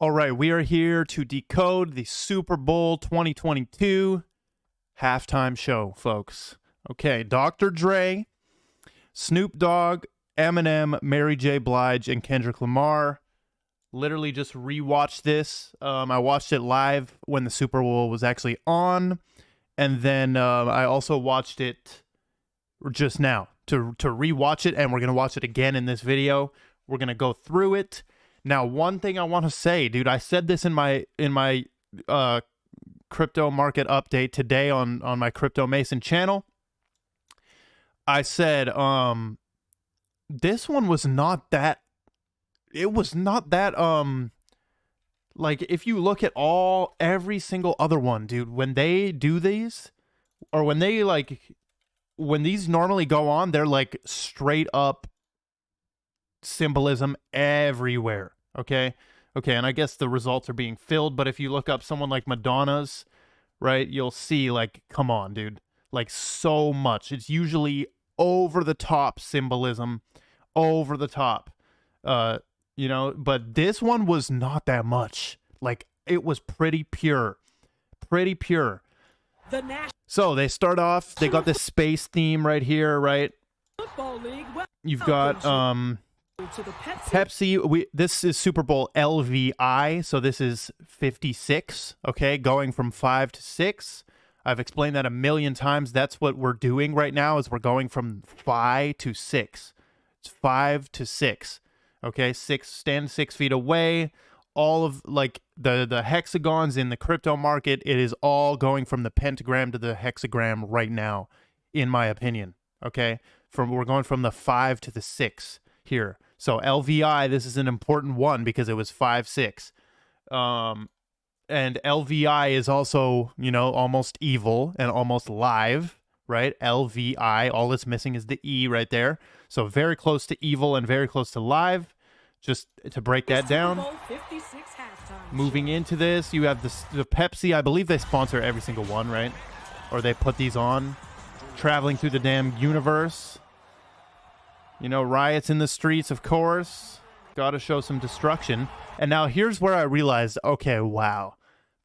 All right, we are here to decode the Super Bowl 2022 halftime show, folks. Okay, Dr. Dre, Snoop Dogg, Eminem, Mary J. Blige, and Kendrick Lamar. Literally just rewatched this. I watched it live when the Super Bowl was actually on, and then I also watched it just now to rewatch it, and we're gonna watch it again in this video. We're gonna go through it. Now, one thing I want to say, dude, I said this in my crypto market update today on my Crypto Mason channel. I said this one was not that, it was not that like, if you look at every single other one, dude, when they do these, or when they when these normally go on, they're like straight up symbolism everywhere. Okay, and I guess the results are being filled, but if you look up someone like Madonna's, right, you'll see, like, come on, dude, like, so much. It's usually over the top symbolism, over the top, you know, but this one was not that much. Like, it was pretty pure. So they start off, they got this space theme right here, right? You've got Pepsi. This is Super Bowl LVI, so this is 56, okay, going from 5 to 6. I've explained that a million times. That's what we're doing right now, is we're going from 5 to 6. It's 5 to 6, okay? Stand 6 feet away. All of, like, the hexagons in the crypto market, it is all going from the pentagram to the hexagram right now, in my opinion, okay? We're going from the 5 to the 6 here. So LVI, this is an important one because it was 5-6. And LVI is also, you know, almost evil and almost live, right? LVI, all it's missing is the E right there. So very close to evil and very close to live. Just to break that down. Moving into this, you have the Pepsi. I believe they sponsor every single one, right? Or they put these on. Traveling through the damn universe. You know, riots in the streets, of course. Got to show some destruction. And now here's where I realized, okay, wow.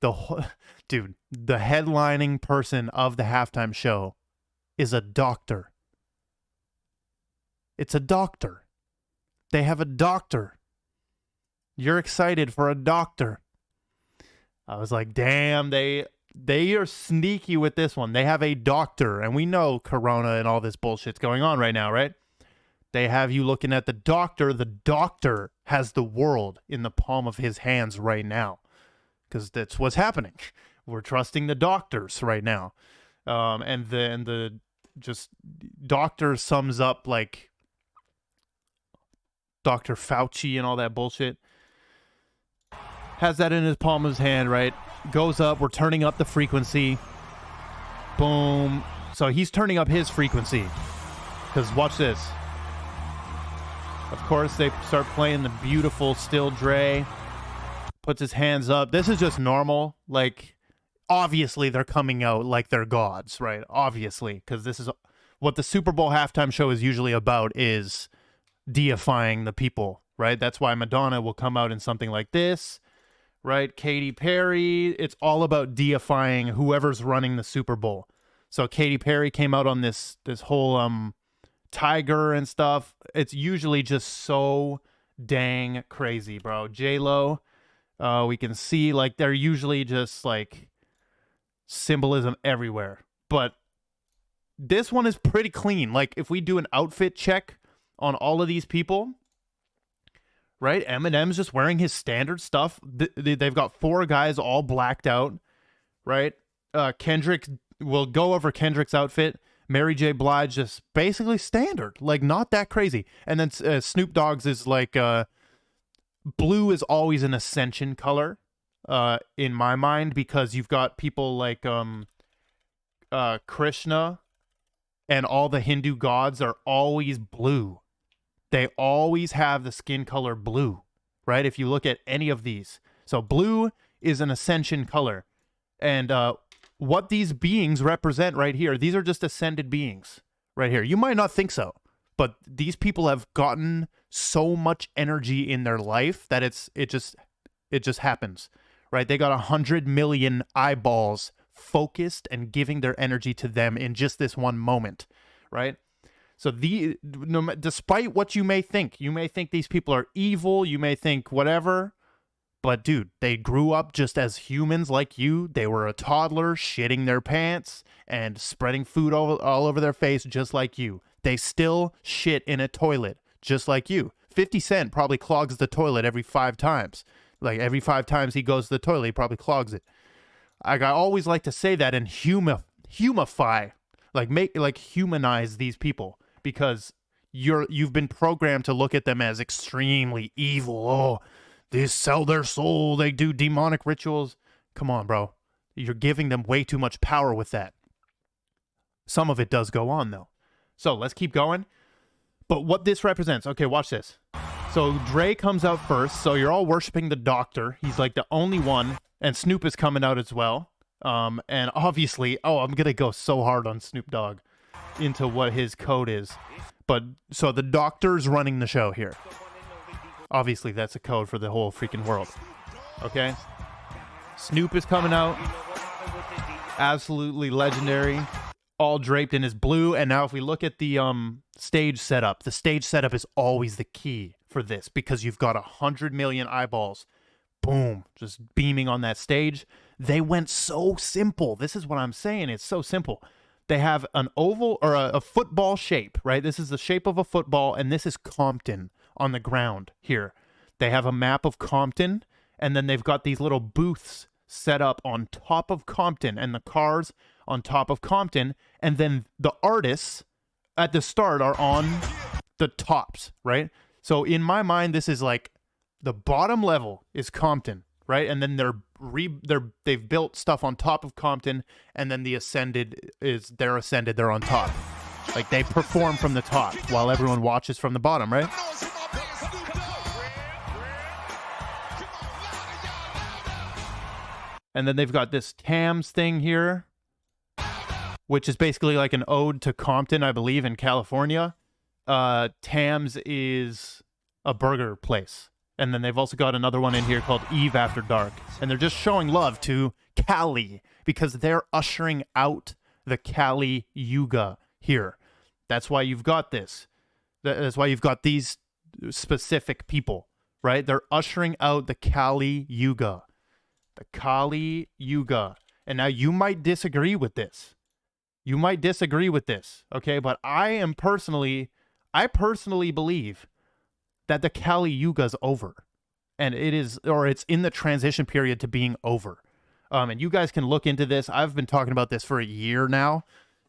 Dude, the headlining person of the halftime show is a doctor. It's a doctor. They have a doctor. You're excited for a doctor. I was like, damn, they are sneaky with this one. They have a doctor, and we know Corona and all this bullshit's going on right now, right? They have you looking at the doctor. The doctor has the world in the palm of his hands right now, because that's what's happening. We're trusting the doctors right now. And the just doctor sums up, like, Dr. Fauci and all that bullshit. Has that in his palm of his hand, right? Goes up. We're turning up the frequency. Boom. So he's turning up his frequency. Because watch this. Of course, they start playing the beautiful Still Dre. Puts his hands up. This is just normal. Like, obviously, they're coming out like they're gods, right? Obviously. Because this is what the Super Bowl halftime show is usually about, is deifying the people, right? That's why Madonna will come out in something like this, right? Katy Perry, it's all about deifying whoever's running the Super Bowl. So Katy Perry came out on this whole tiger and stuff. It's usually just so dang crazy, bro. J-Lo, we can see, like, they're usually just like symbolism everywhere. But this one is pretty clean. Like, if we do an outfit check on all of these people, right? Eminem's just wearing his standard stuff. They've got 4 guys all blacked out, right? Kendrick, will go over Kendrick's outfit. Mary J. Blige, just basically standard, like, not that crazy. And then Snoop Dogg's is like, blue is always an ascension color, in my mind, because you've got people like Krishna, and all the Hindu gods are always blue. They always have the skin color blue, right? If you look at any of these. So blue is an ascension color. And what these beings represent right here, these are just ascended beings right here. You might not think so, but these people have gotten so much energy in their life that it just It just happens, right? They got 100 million eyeballs focused and giving their energy to them in just this one moment, right? So despite what you may think these people are evil, you may think whatever, but dude, they grew up just as humans like you. They were a toddler shitting their pants and spreading food all over their face just like you. They still shit in a toilet just like you. 50 Cent probably clogs the toilet every 5 times. Like every 5 times he goes to the toilet, he probably clogs it. I always like to say that and humify, humanize these people, because you've been programmed to look at them as extremely evil. Oh, they sell their soul, they do demonic rituals. Come on, bro. You're giving them way too much power with that. Some of it does go on, though. So let's keep going. But what this represents, okay, watch this. So Dre comes out first, so you're all worshiping the Doctor. He's like the only one, and Snoop is coming out as well. And obviously, I'm going to go so hard on Snoop Dogg into what his code is. But, so the Doctor's running the show here. Obviously, that's a code for the whole freaking world. Okay? Snoop is coming out. Absolutely legendary. All draped in his blue. And now if we look at the stage setup, the stage setup is always the key for this, because you've got 100 million eyeballs. Boom. Just beaming on that stage. They went so simple. This is what I'm saying. It's so simple. They have an oval or a football shape, right? This is the shape of a football, and this is Compton on the ground here. They have a map of Compton, and then they've got these little booths set up on top of Compton, and the cars on top of Compton, and then the artists at the start are on the tops, right? So in my mind, this is like the bottom level is Compton, right? And then they've built stuff on top of Compton, and then they're ascended, they're on top. Like they perform from the top while everyone watches from the bottom, right? And then they've got this Tams thing here, which is basically like an ode to Compton, I believe, in California. Tams is a burger place. And then they've also got another one in here called Eve After Dark. And they're just showing love to Cali because they're ushering out the Kali Yuga here. That's why you've got this. That's why you've got these specific people, right? They're ushering out the Kali Yuga. The Kali Yuga. And now you might disagree with this. You might disagree with this, okay? But I personally believe that the Kali Yuga's over. And it's in the transition period to being over. And you guys can look into this. I've been talking about this for a year now.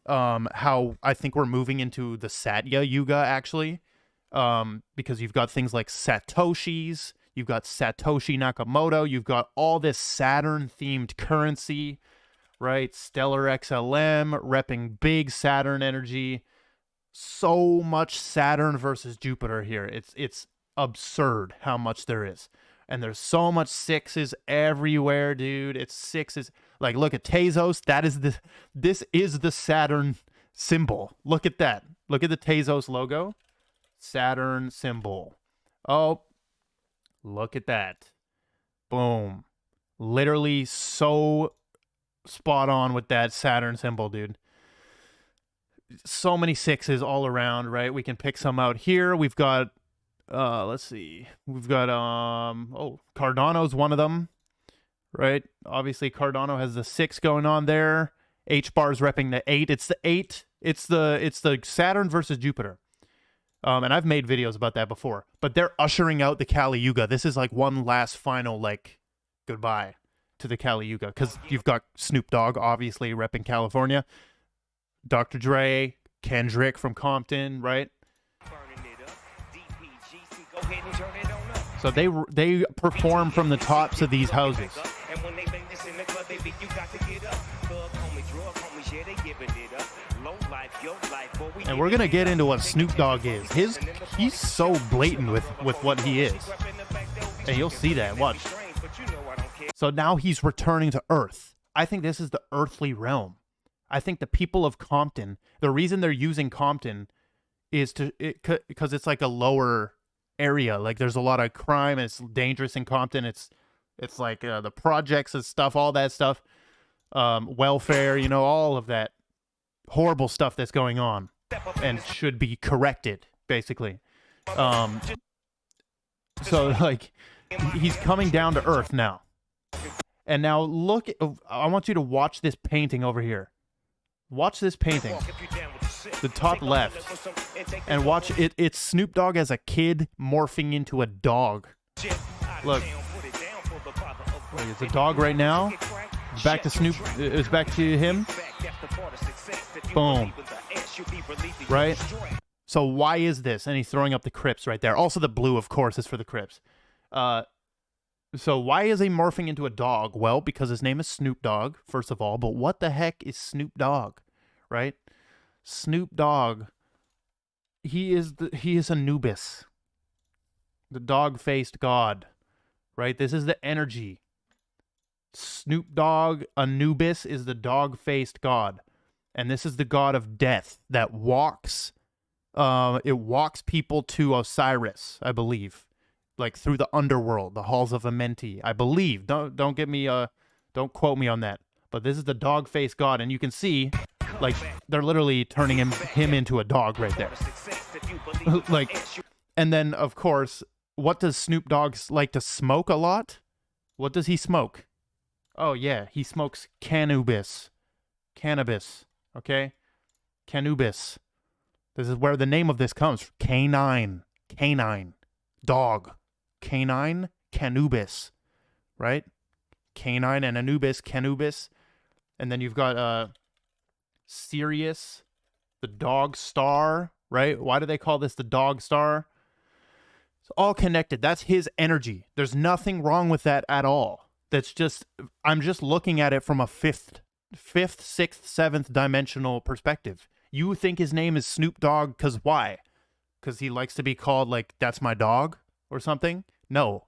How I think we're moving into the Satya Yuga, actually. Because you've got things like Satoshis. You've got Satoshi Nakamoto. You've got all this Saturn-themed currency, right? Stellar XLM, repping big Saturn energy. So much Saturn versus Jupiter here. It's absurd how much there is. And there's so much sixes everywhere, dude. It's sixes. Like, look at Tezos. This is the Saturn symbol. Look at that. Look at the Tezos logo. Saturn symbol. Oh, look at that. Boom. Literally so spot on with that Saturn symbol, dude. So many sixes all around, right? We can pick some out here. We've got, let's see. We've got, Cardano's one of them, right? Obviously, Cardano has the 6 going on there. H-bar's repping the 8. It's the 8. It's the Saturn versus Jupiter. And I've made videos about that before. But they're ushering out the Kali Yuga. This is like one last final, like, goodbye to the Kali Yuga. Because you've got Snoop Dogg, obviously, repping California. Dr. Dre, Kendrick from Compton, right? So they perform from the tops of these houses. And we're going to get into what Snoop Dogg is. He's so blatant with what he is. And you'll see that. Watch. So now he's returning to Earth. I think this is the earthly realm. I think the people of Compton, the reason they're using Compton is because it's like a lower area. Like there's a lot of crime and it's dangerous in Compton. It's It's like the projects and stuff, all that stuff, welfare, you know, all of that horrible stuff that's going on and should be corrected, basically. So, like, he's coming down to earth now. And now look, I want you to watch this painting over here. Watch this painting. The top left. And watch it. It's Snoop Dogg as a kid morphing into a dog. Look. It's a dog right now. Back to Snoop. It's back to him. Boom. Right? So why is this? And he's throwing up the Crips right there. Also the blue, of course, is for the Crips. So why is he morphing into a dog? Well, because his name is Snoop Dogg, first of all. But what the heck is Snoop Dogg? Right? Snoop Dogg. He is Anubis. The dog-faced god. Right? This is the energy. Snoop Dogg, Anubis, is the dog-faced god. And this is the god of death that walks. It walks people to Osiris, I believe. Like through the underworld, the halls of Amenti, I believe. Don't get me, don't quote me on that. But this is the dog-faced god, and you can see, like, they're literally turning him into a dog right there. Like, and then, of course, what does Snoop Dogg like to smoke a lot? What does he smoke? Oh, yeah, he smokes cannabis. Cannabis, okay? Cannabis. This is where the name of this comes. Canine. Canine. Dog. Canine. Canubis. Right? Canine and Anubis. Canubis. And then you've got Sirius. The dog star. Right? Why do they call this the dog star? It's all connected. That's his energy. There's nothing wrong with that at all. That's just, I'm just looking at it from a fifth, sixth, seventh dimensional perspective. You think his name is Snoop Dogg because why? Because he likes to be called, like, that's my dog or something? No.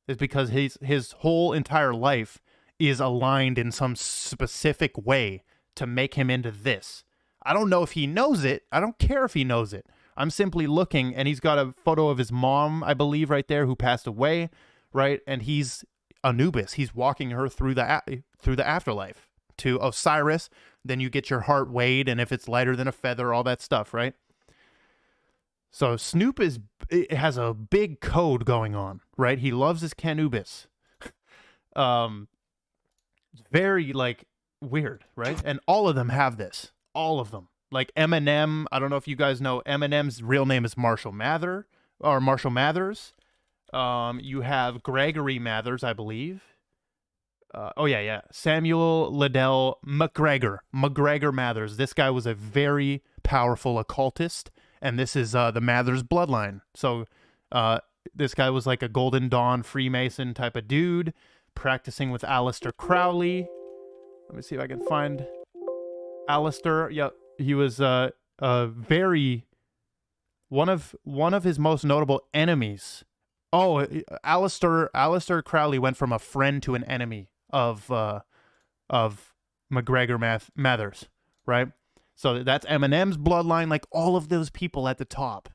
It's because his whole entire life is aligned in some specific way to make him into this. I don't know if he knows it. I don't care if he knows it. I'm simply looking, and he's got a photo of his mom, I believe, right there, who passed away, right? And he's Anubis. He's walking her through the afterlife to Osiris. Then you get your heart weighed, and if it's lighter than a feather, all that stuff, right? So Snoop has a big code going on, right? He loves his Canubis. Very, like, weird, right? And all of them have this. All of them. Like Eminem, I don't know if you guys know, Eminem's real name is Marshall Mathers. You have Gregory Mathers, I believe. Samuel Liddell McGregor Mathers. This guy was a very powerful occultist, and this is the Mathers bloodline. So this guy was like a Golden Dawn Freemason type of dude, practicing with Aleister Crowley. Let me see if I can find Aleister. Yep, he was one of his most notable enemies. Oh, Aleister Crowley went from a friend to an enemy of McGregor Mathers, right? So that's Eminem's bloodline. Like, all of those people at the top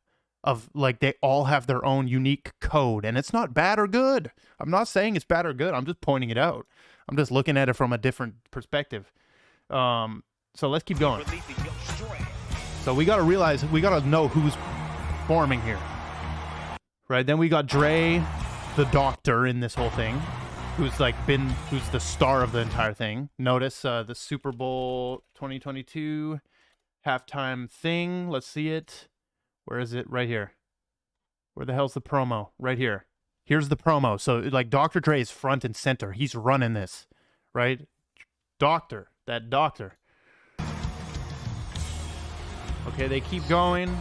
of, like, they all have their own unique code, and it's not bad or good. I'm not saying it's bad or good. I'm just pointing it out. I'm just looking at it from a different perspective. So let's keep going. So we got to know who's forming here. Right, then we got Dre, the doctor in this whole thing, who's the star of the entire thing. Notice the Super Bowl 2022 halftime thing. Let's see it. Where is it? Right here. Where the hell's the promo? Right here. Here's the promo. So, like, Dr. Dre is front and center. He's running this, right? Doctor. That doctor. Okay, they keep going.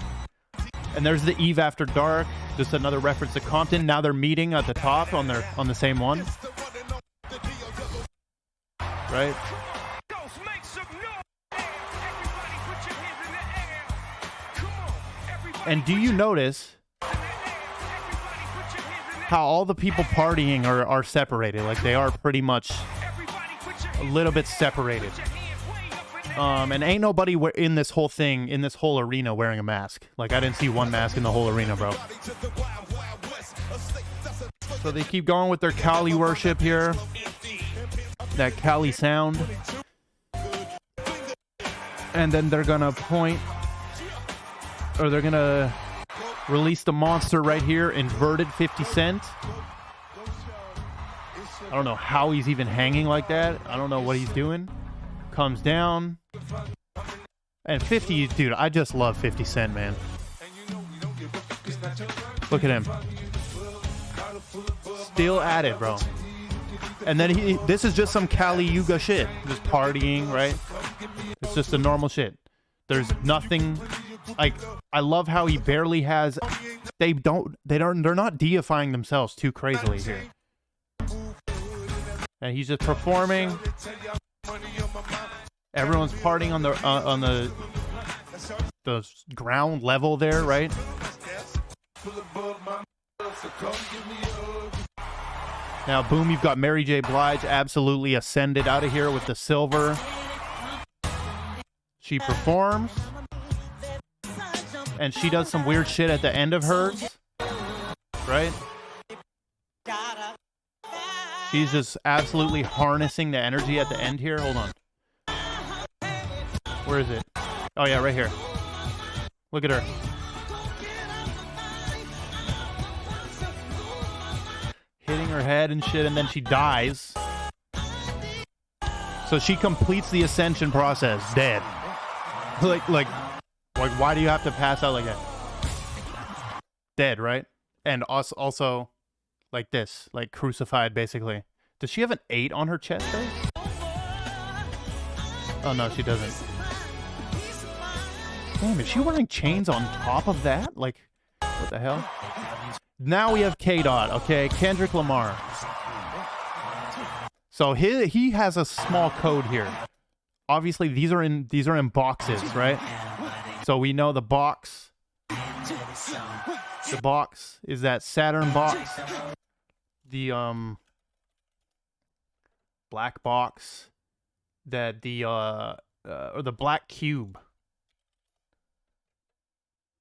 And there's the Eve After Dark. Just another reference to Compton. Now they're meeting at the top on the same one. Right? And do you notice how all the people partying are separated? Like, they are pretty much a little bit separated. And ain't nobody in this whole thing, in this whole arena, wearing a mask. Like, I didn't see one mask in the whole arena, bro. So they keep going with their Kali worship here. That Kali sound. And then they're gonna point, or they're gonna release the monster right here, inverted 50 Cent. I don't know how he's even hanging like that. I don't know what he's doing. Comes down. And 50, dude, I just love 50 Cent, man. Look at him. Still at it, bro. And then this is just some Kali Yuga shit. Just partying, right? It's just the normal shit. There's nothing, like, I love how he barely has, they're not deifying themselves too crazily here. And he's just performing. Everyone's partying on the ground level there, right? Now, boom, you've got Mary J. Blige absolutely ascended out of here with the silver. She performs. And she does some weird shit at the end of hers. Right? She's just absolutely harnessing the energy at the end here. Hold on. Where is it? Oh, yeah, right here. Look at her. Hitting her head and shit, and then she dies. So she completes the ascension process, dead. Like, why do you have to pass out like that? Dead, right? And also, like this, like crucified, basically. Does she have an 8 on her chest, though? Oh, no, she doesn't. Damn, is she wearing chains on top of that? Like, what the hell? Now we have K-Dot, okay? Kendrick Lamar. So he has a small code here. Obviously, these are in boxes, right? So we know the box. The box is that Saturn box. The black box. Or the black cube.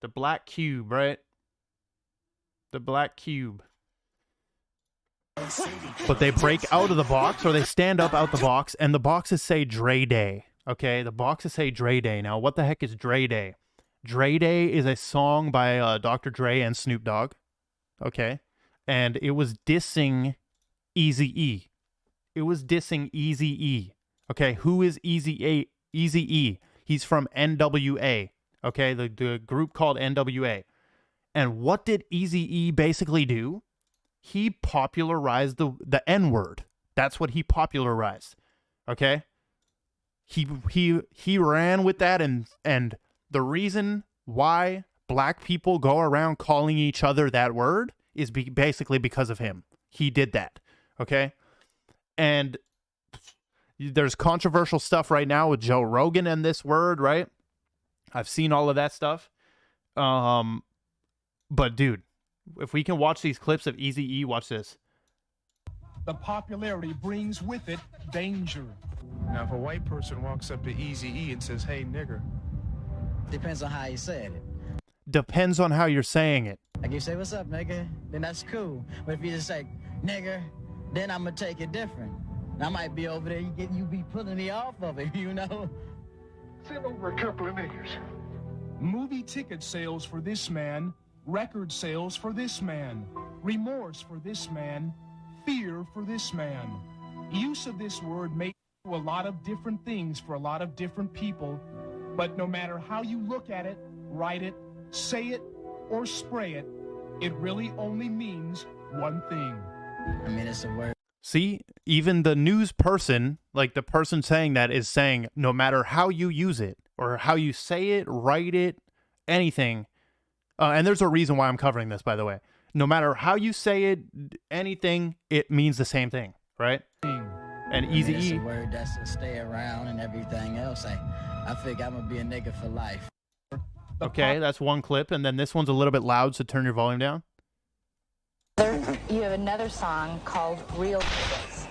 The black cube, right? The black cube. But they break out of the box, or they stand up out the box, and the boxes say Dre Day. Okay, the boxes say Dre Day. Now, what the heck is Dre Day? Dre Day is a song by Dr. Dre and Snoop Dogg. Okay, and it was dissing Eazy-E. It was dissing Eazy-E. Okay, who is Eazy-E? He's from NWA. Okay, the group called NWA. And what did Eazy-E basically do? He popularized the N-word. That's what he popularized. Okay? He ran with that, and the reason why black people go around calling each other that word is basically because of him. He did that. Okay? And there's controversial stuff right now with Joe Rogan and this word, right? I've seen all of that stuff. But dude, if we can watch these clips of Eazy-E, watch this. The popularity brings with it danger. Now, if a white person walks up to Eazy-E and says, "Hey, nigger," depends on how you said it. Depends on how you're saying it. Like you say, "What's up, nigga?" Then that's cool. But if you just say, "Nigger," then I'm gonna take it different. I might be over there, you be pulling me off of it, you know? Send over a couple of niggers. Movie ticket sales for this man, record sales for this man, remorse for this man, fear for this man. Use of this word may do a lot of different things for a lot of different people, but no matter how you look at it, write it, say it, or spray it, it really only means one thing. I mean, it's a word. See, even the news person, like the person saying that, is saying no matter how you use it or how you say it, write it, anything. And there's a reason why I'm covering this, by the way. No matter how you say it, anything, it means the same thing, right? And Eazy-E. It's a word that's to stay around and everything else. I think I'm gonna be a nigga for life. Okay, that's one clip, and then this one's a little bit loud, so turn your volume down. You have another song called Real Niggas.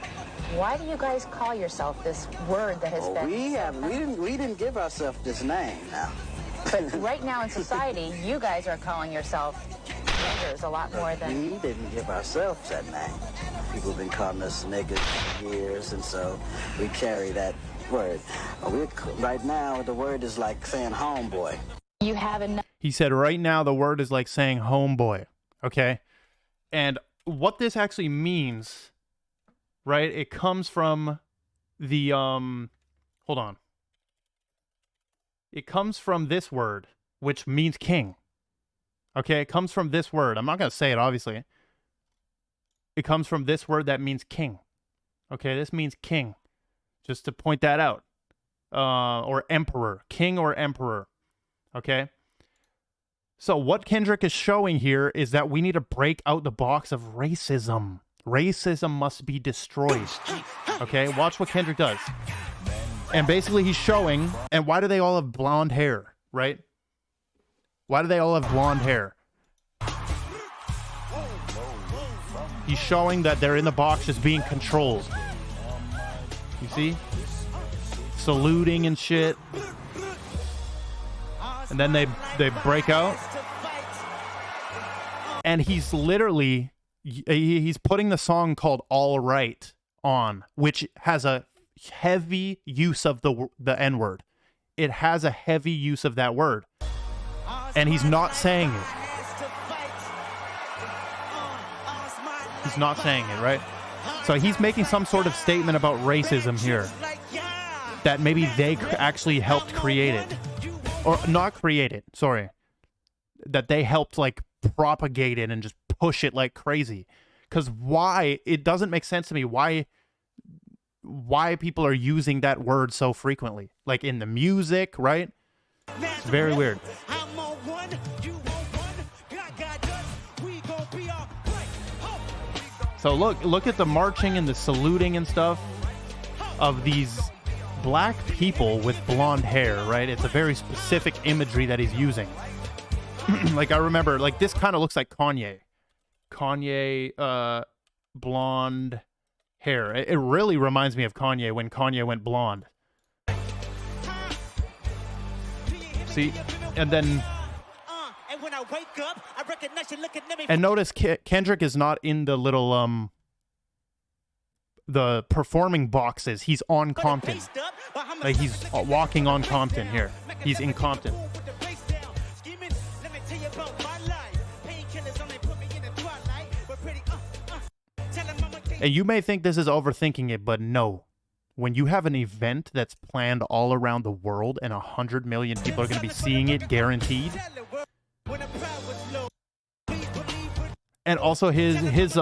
Why do you guys call yourself this word that has been... We didn't give ourselves this name now. But right now in society, you guys are calling yourself genders a lot more than... We didn't give ourselves that name. People have been calling us niggas for years, and so we carry that word. Right now, the word is like saying homeboy. You have enough... He said right now the word is like saying homeboy, okay? And what this actually means, right, it comes from the, hold on. It comes from this word, which means king. Okay, it comes from this word. I'm not going to say it, obviously. It comes from this word that means king. Okay, this means king. Just to point that out. Or emperor. King or emperor. Okay? So what Kendrick is showing here is that we need to break out the box of racism. Racism must be destroyed. Okay, watch what Kendrick does. And basically he's showing, and why do they all have blonde hair, right? Why do they all have blonde hair? He's showing that they're in the box just being controlled. You see? Saluting and shit. And then they break out. And he's literally, he's putting the song called All Right on, which has a heavy use of the N-word. It has a heavy use of that word. And he's not saying it. He's not saying it, right? So he's making some sort of statement about racism here. That maybe they actually helped create it. Or not create it, sorry. That they helped, like, propagate it and just push it like crazy. Because why? It doesn't make sense to me why people are using that word so frequently. Like in the music, right? It's very weird. So look at the marching and the saluting and stuff of these black people with blonde hair, right? It's a very specific imagery that he's using. Like I remember, like this kind of looks like Kanye. Kanye, blonde hair. It really reminds me of Kanye when Kanye went blonde. See? And then... And notice Kendrick is not in the little, the performing boxes. He's on Compton. Like, he's walking on Compton here. He's in Compton. And you may think this is overthinking it, but no. When you have an event that's planned all around the world and 100 million people are going to be seeing it, guaranteed. And also his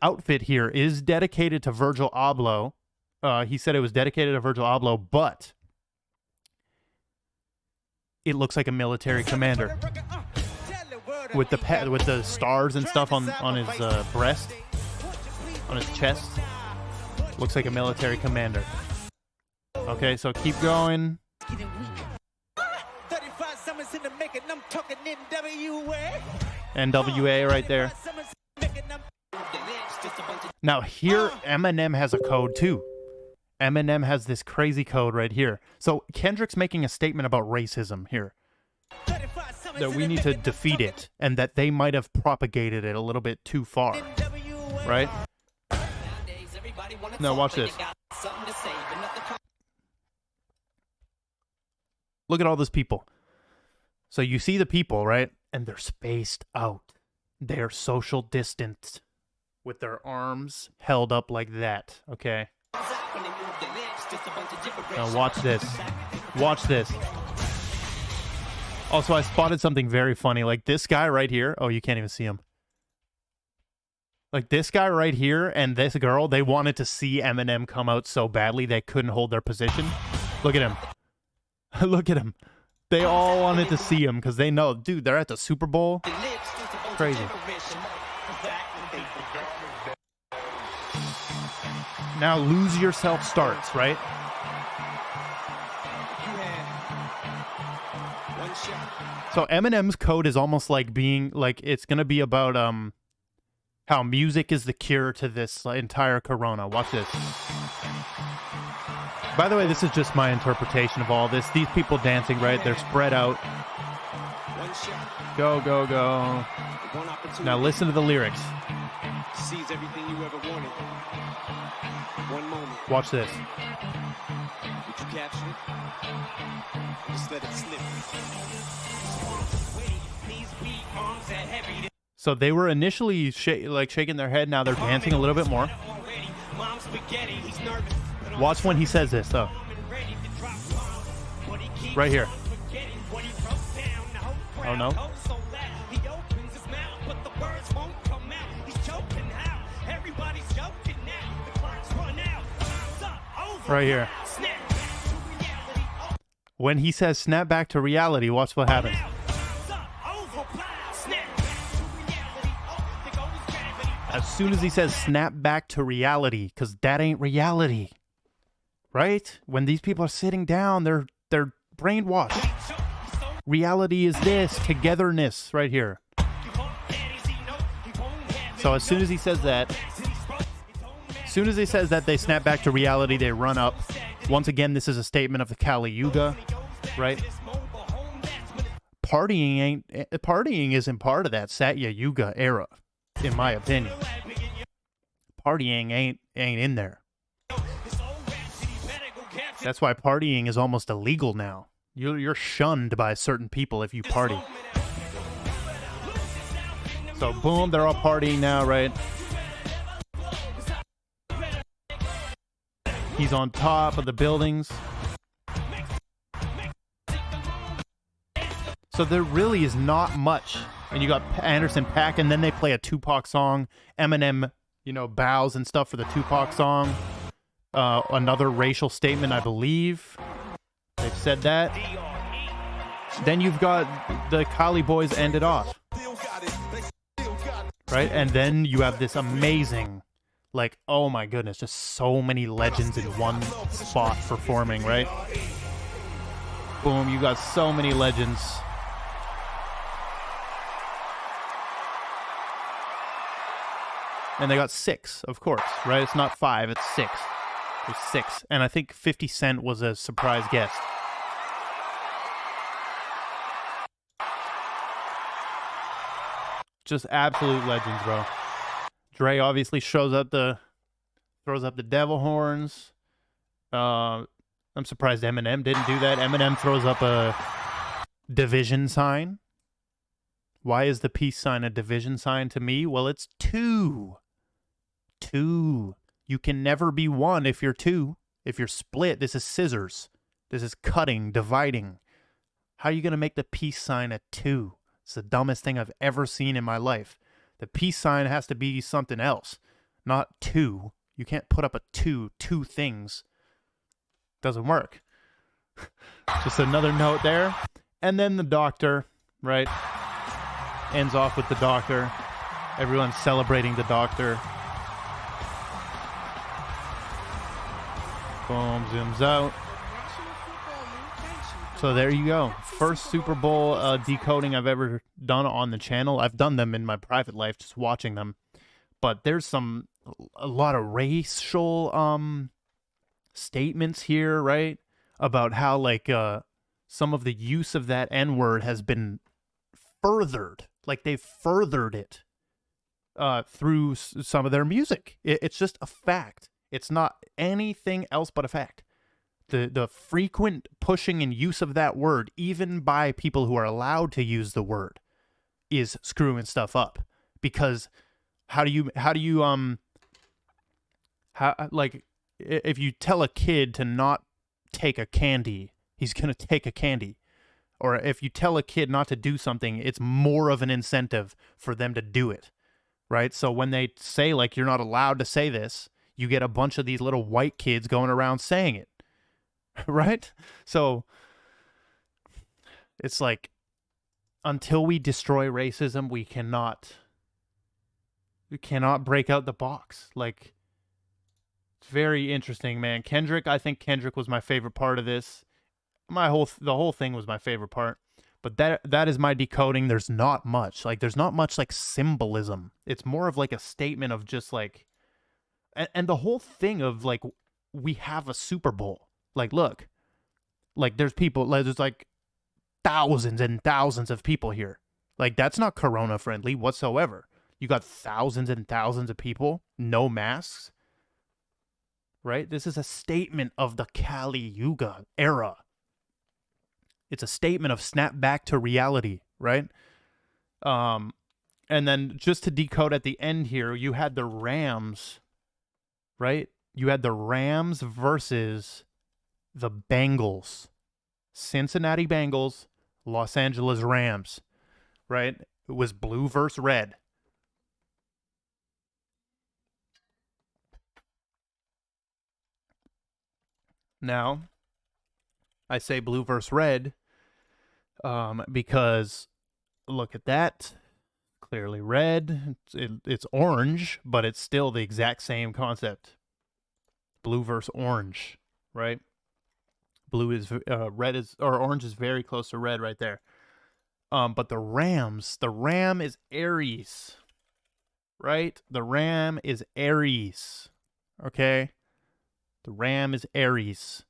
outfit here is dedicated to Virgil Abloh. He said it was dedicated to Virgil Abloh, but it looks like a military commander with the stars and stuff on his breast, on his chest. Looks like a military commander. Okay, so keep going. NWA right there. Now here, Eminem has a code too. Eminem has this crazy code right here. So Kendrick's making a statement about racism here. That we need to defeat it, and that they might have propagated it a little bit too far. Right? Now watch this. Look at all those people. So you see the people, right? And they're spaced out. They're social distanced with their arms held up like that, okay? Now watch this. Watch this. Also, I spotted something very funny. Like this guy right here. Oh, you can't even see him. Like this guy right here and this girl, they wanted to see Eminem come out so badly they couldn't hold their position. Look at him. Look at him. They all wanted to see him because they know, dude, they're at the Super Bowl. Crazy. Now Lose Yourself starts, right? So Eminem's code is almost like being like it's gonna be about how music is the cure to this entire corona. Watch this. By the way, this is just my interpretation of all this. These people dancing, right? They're spread out. Go, go, go. Now listen to the lyrics. Sees everything you ever wanted. One moment. Watch this. Did you capture it? Just let it slip. So they were initially shaking their head. Now they're dancing a little bit more. Watch when he says this, though. Right here. Oh, no. Right here. When he says snap back to reality, watch what happens. As soon as he says snap back to reality, because that ain't reality. Right? When these people are sitting down, they're brainwashed. Reality is this, togetherness, right here. So as soon as he says that, they snap back to reality, they run up. Once again, this is a statement of the Kali Yuga, right? Partying isn't part of that Satya Yuga era, in my opinion. Partying ain't in there. That's why partying is almost illegal now. You're shunned by certain people if you party. So boom, they're all partying now, right? He's on top of the buildings. So there really is not much. And you got Anderson .Paak, and then they play a Tupac song. Eminem, bows and stuff for the Tupac song. Another racial statement, I believe. They've said that. Then you've got the Kali Boys end it off. Right? And then you have this amazing, oh my goodness, just so many legends in one spot performing, right? Boom, you got so many legends. And they got 6, of course, right? It's not 5, it's 6. There's 6. And I think 50 Cent was a surprise guest. Just absolute legends, bro. Dre obviously throws up the devil horns. I'm surprised Eminem didn't do that. Eminem throws up a division sign. Why is the peace sign a division sign to me? Well, it's 2. 2. You can never be 1 if you're 2. If you're split, this is scissors. This is cutting, dividing. How are you going to make the peace sign a 2? It's the dumbest thing I've ever seen in my life. The peace sign has to be something else, not 2. You can't put up a 2 things. Doesn't work. Just another note there. And then the doctor, right? Ends off with the doctor. Everyone's celebrating the doctor. Boom, zooms out. So there you go. First Super Bowl decoding I've ever done on the channel. I've done them in my private life, just watching them. But there's a lot of racial statements here, right? About how some of the use of that N-word has been furthered. They've furthered it through some of their music. It's just a fact. It's not anything else but a fact. The frequent pushing and use of that word, even by people who are allowed to use the word, is screwing stuff up. Because if you tell a kid to not take a candy, he's gonna take a candy. Or if you tell a kid not to do something, it's more of an incentive for them to do it, right? So when they say, you're not allowed to say this, you get a bunch of these little white kids going around saying it, right? So it's until we destroy racism, we cannot break out the box. It's very interesting, man. I think Kendrick was my favorite part of this. The whole thing was my favorite part. But that is my decoding. There's not much. There's not much symbolism. It's more of a statement of just and the whole thing of we have a Super Bowl. Look. There's people, there's thousands and thousands of people here. Like, that's not corona friendly whatsoever. You got thousands and thousands of people, no masks, right? This is a statement of the Kali Yuga era. It's a statement of snap back to reality, right? And then just to decode at the end here, you had the Rams, right? You had the Rams versus the Bengals. Cincinnati Bengals, Los Angeles Rams, right? It was blue versus red. Now, I say blue versus red because look at that. Clearly red. It's orange, but it's still the exact same concept. Blue versus orange, right? Blue is red is, or orange is very close to red right there. But the ram is Aries, right? The ram is Aries, okay? The ram is Aries.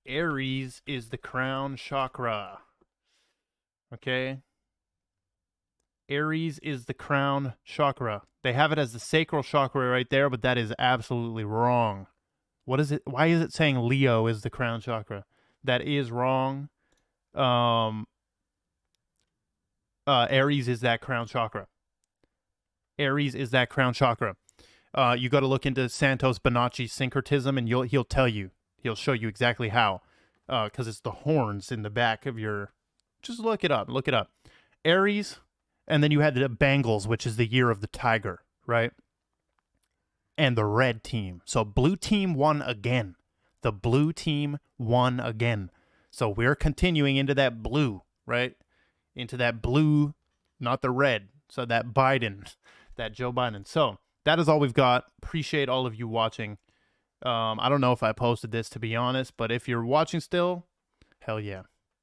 Aries is the crown chakra, okay? Aries is the crown chakra. They have it as the sacral chakra right there, but that is absolutely wrong. What is it? Why is it saying Leo is the crown chakra? That is wrong. Aries is that crown chakra. Aries is that crown chakra. You got to look into Santos Bonacci's syncretism, and he'll tell you. He'll show you exactly how. Because it's the horns in the back of your... Just look it up. Look it up. Aries, and then you had the Bengals, which is the year of the tiger, right? And the red team. So blue team won again. The blue team won again. So we're continuing into that blue, right? Into that blue, not the red. So that Biden, that Joe Biden. So that is all we've got. Appreciate all of you watching. I don't know if I posted this, to be honest, but if you're watching still, hell yeah.